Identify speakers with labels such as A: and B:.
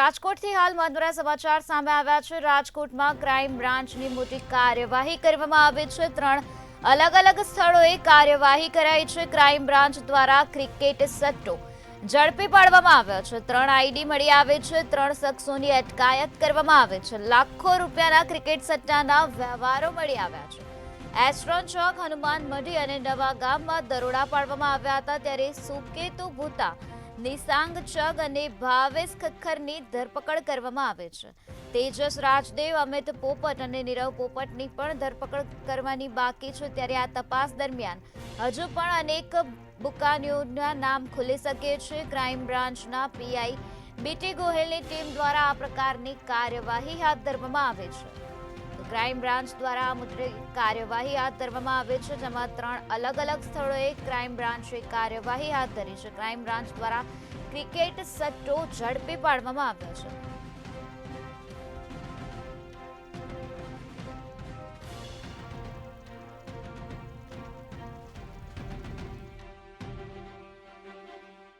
A: રાજકોટથી હાલ મહત્વના સમાચાર સામે આવ્યા છે। રાજકોટમાં ક્રાઇમ બ્રાન્ચની મોટી કાર્યવાહી કરવામાં આવી છે। 3 અલગ-અલગ સ્થળોએ કાર્યવાહી કરાઈ છે। ક્રાઇમ બ્રાન્ચ દ્વારા ક્રિકેટ સટ્ટો ઝડપી પાડવામાં આવ્યો છે। 3 આઈડી મળી આવે છે। 3 શખ્સોની અટકાયત કરવામાં આવે છે। લાખો રૂપિયાના ક્રિકેટ સટ્ટાના વ્યવહારો મળી આવ્યા છે। એસ્ટ્રોન ચોક, હનુમાન મઢી અને નવા ગામમાં દરોડા પાડવામાં આવ્યા હતા। ત્યારે સુકેતુ ભૂતા, નિશાંગ ચગ અને ભાવેશ ખખ્ખરની ધરપકડ કરવામાં આવે છે। તેજસ રાજદેવ, અમિત પોપટ અને નીરવ પોપટની પણ ધરપકડ કરવાની બાકી છે। ત્યારે આ તપાસ દરમિયાન હજુ પણ અનેક બુકાનીઓના નામ ખુલી શકે છે। ક્રાઇમ બ્રાન્ચના પીઆઈ બીટી ગોહિલની ટીમ દ્વારા આ પ્રકારની કાર્યવાહી હાથ ધરવામાં આવે છે। ક્રાઇમ બ્રાન્ચ દ્વારા આ મુદ્દે કાર્યવાહી હાથ ધરવામાં આવે છે, જેમાં 3 અલગ-અલગ સ્થળોએ ક્રાઇમ બ્રાન્ચે કાર્યવાહી હાથ ધરી છે। ક્રાઇમ બ્રાન્ચ દ્વારા ક્રિકેટ સટ્ટો ઝડપી પાડવામાં આવ્યો છે।